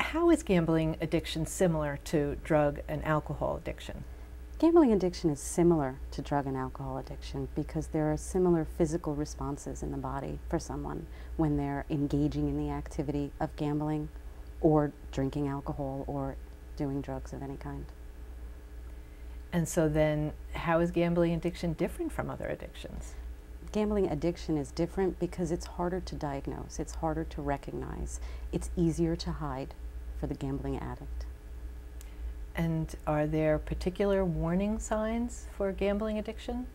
how is gambling addiction similar to drug and alcohol addiction? Gambling addiction is similar to drug and alcohol addiction because there are similar physical responses in the body for someone when they're engaging in the activity of gambling or drinking alcohol or doing drugs of any kind. And so then how is gambling addiction different from other addictions? Gambling addiction is different because it's harder to diagnose, it's harder to recognize, it's easier to hide for the gambling addict. And are there particular warning signs for gambling addiction?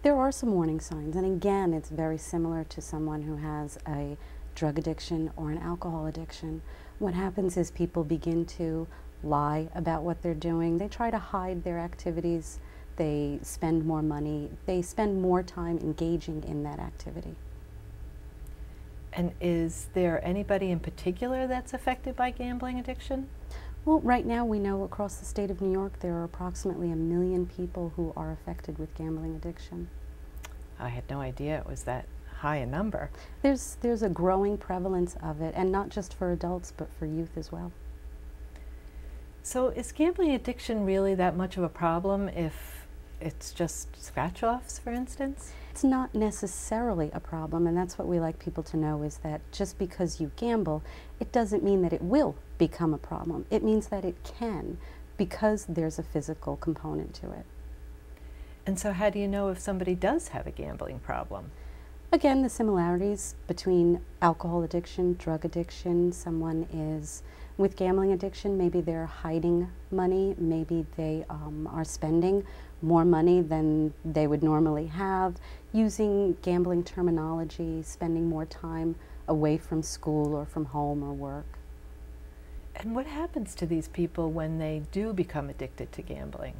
There are some warning signs, and again, it's very similar to someone who has a drug addiction or an alcohol addiction. What happens is people begin to lie about what they're doing. They try to hide their activities. They spend more money. They spend more time engaging in that activity. And is there anybody in particular that's affected by gambling addiction? Well, right now we know across the state of New York there are approximately 1 million people who are affected with gambling addiction. I had no idea it was that high a number. There's a growing prevalence of it, and not just for adults but for youth as well. So is gambling addiction really that much of a problem if it's just scratch-offs, for instance? It's not necessarily a problem, and that's what we like people to know, is that just because you gamble, it doesn't mean that it will become a problem. It means that it can, because there's a physical component to it. And so how do you know if somebody does have a gambling problem? Again, the similarities between alcohol addiction, drug addiction. Someone is with gambling addiction, maybe they're hiding money, maybe they are spending more money than they would normally have, using gambling terminology, spending more time away from school or from home or work. And what happens to these people when they do become addicted to gambling?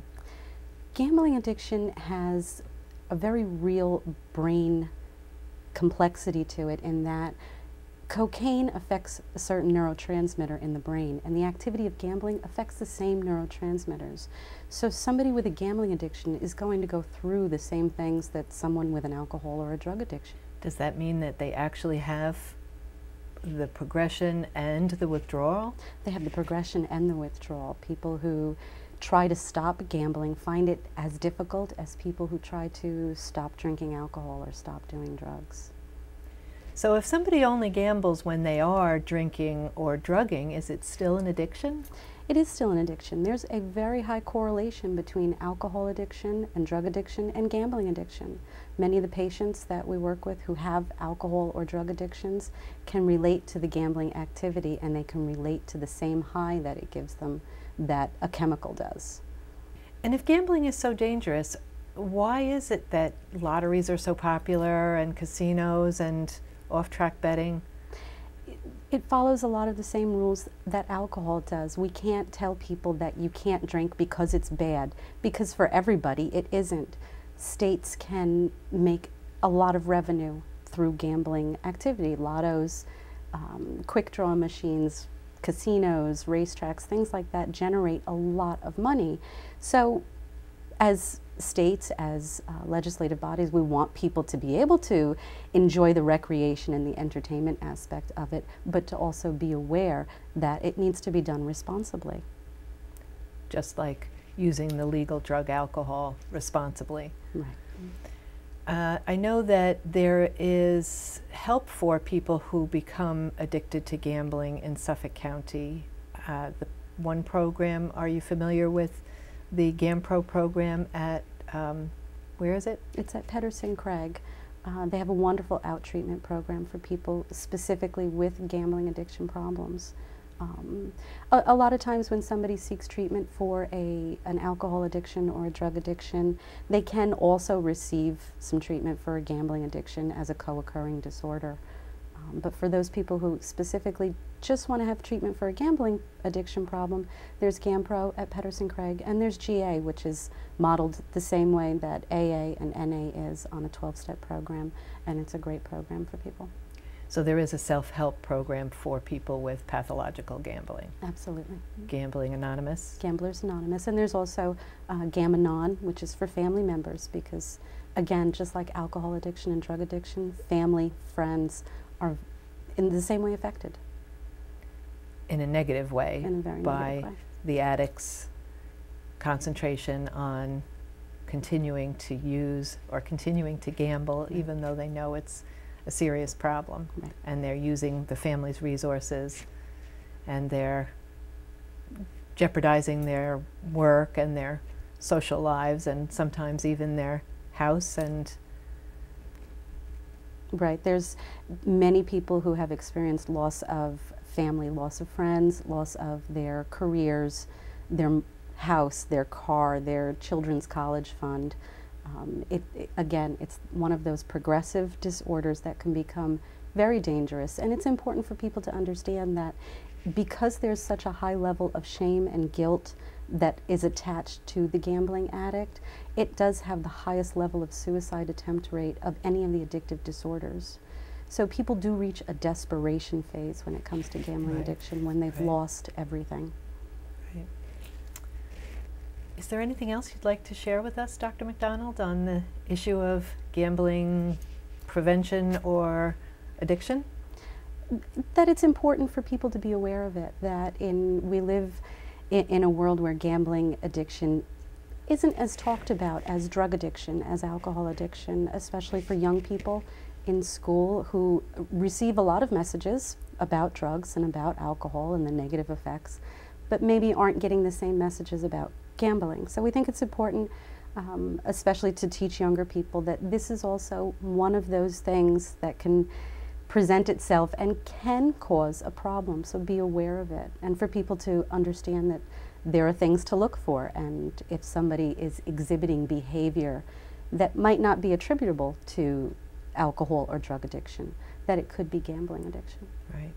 Gambling addiction has a very real brain complexity to it, in that cocaine affects a certain neurotransmitter in the brain, and the activity of gambling affects the same neurotransmitters. So somebody with a gambling addiction is going to go through the same things that someone with an alcohol or a drug addiction. Does that mean that they actually have the progression and the withdrawal? They have the progression and the withdrawal. People who try to stop gambling find it as difficult as people who try to stop drinking alcohol or stop doing drugs. So if somebody only gambles when they are drinking or drugging, is it still an addiction? It is still an addiction. There's a very high correlation between alcohol addiction and drug addiction and gambling addiction. Many of the patients that we work with who have alcohol or drug addictions can relate to the gambling activity, and they can relate to the same high that it gives them that a chemical does. And if gambling is so dangerous, why is it that lotteries are so popular and casinos and off-track betting? It follows a lot of the same rules that alcohol does. We can't tell people that you can't drink because it's bad, because for everybody it isn't. States can make a lot of revenue through gambling activity, lottos, quick draw machines, casinos, racetracks, things like that generate a lot of money. So as states, as legislative bodies, we want people to be able to enjoy the recreation and the entertainment aspect of it, but to also be aware that it needs to be done responsibly. Just like using the legal drug alcohol responsibly. Right. I know that there is help for people who become addicted to gambling in Suffolk County. The one program, are you familiar with the GamPro program at, where is it? It's at Pedersen Craig. They have a wonderful out-treatment program for people specifically with gambling addiction problems. A lot of times when somebody seeks treatment for an alcohol addiction or a drug addiction, they can also receive some treatment for a gambling addiction as a co-occurring disorder. But for those people who specifically just want to have treatment for a gambling addiction problem, there's GamPro at Pedersen Craig, and there's GA, which is modeled the same way that AA and NA is on a 12-step program, and it's a great program for people. So there is a self-help program for people with pathological gambling. Absolutely. Gambling Anonymous. Gamblers Anonymous. And there's also Gam-Anon, which is for family members, because again, just like alcohol addiction and drug addiction, family, friends are in the same way affected. in a negative way In a very by negative way. the addict's concentration on continuing to use or continuing to gamble, even though they know it's a serious problem. Right. And they're using the family's resources, and they're jeopardizing their work and their social lives, and sometimes even their house. And Right. There's many people who have experienced loss of family, loss of friends, loss of their careers, their house, their car, their children's college fund. Again, it's one of those progressive disorders that can become very dangerous. And it's important for people to understand that because there's such a high level of shame and guilt that is attached to the gambling addict, it does have the highest level of suicide attempt rate of any of the addictive disorders. So people do reach a desperation phase when it comes to gambling Right. addiction, when they've Right. lost everything. right. Is there anything else you'd like to share with us, Dr. McDonald, on the issue of gambling prevention or addiction? That it's important for people to be aware of it, that we live in a world where gambling addiction isn't as talked about as drug addiction, as alcohol addiction, especially for young people in school who receive a lot of messages about drugs and about alcohol and the negative effects, but maybe aren't getting the same messages about gambling. So we think it's important, especially to teach younger people, that this is also one of those things that can present itself and can cause a problem, so be aware of it. And for people to understand that there are things to look for, and if somebody is exhibiting behavior that might not be attributable to alcohol or drug addiction, that it could be gambling addiction. Right.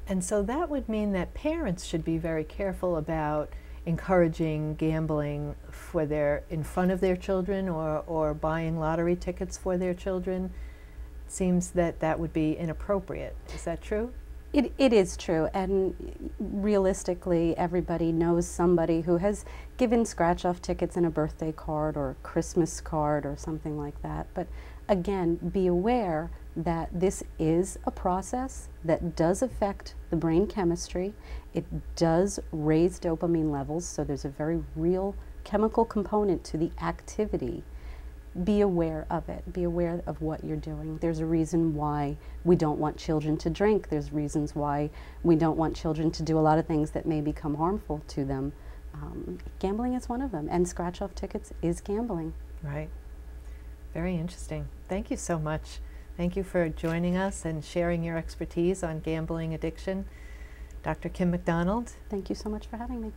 And so that would mean that parents should be very careful about encouraging gambling in front of their children, or buying lottery tickets for their children. It seems that that would be inappropriate. Is that true? It is true, and realistically, everybody knows somebody who has given scratch-off tickets in a birthday card or a Christmas card or something like that. But again, be aware that this is a process that does affect the brain chemistry. It does raise dopamine levels, so there's a very real chemical component to the activity. Be aware of it. Be aware of what you're doing. There's a reason why we don't want children to drink. There's reasons why we don't want children to do a lot of things that may become harmful to them. Gambling is one of them, and scratch-off tickets is gambling. Right. Very interesting. Thank you so much. Thank you for joining us and sharing your expertise on gambling addiction. Dr. Kim McDonald. Thank you so much for having me.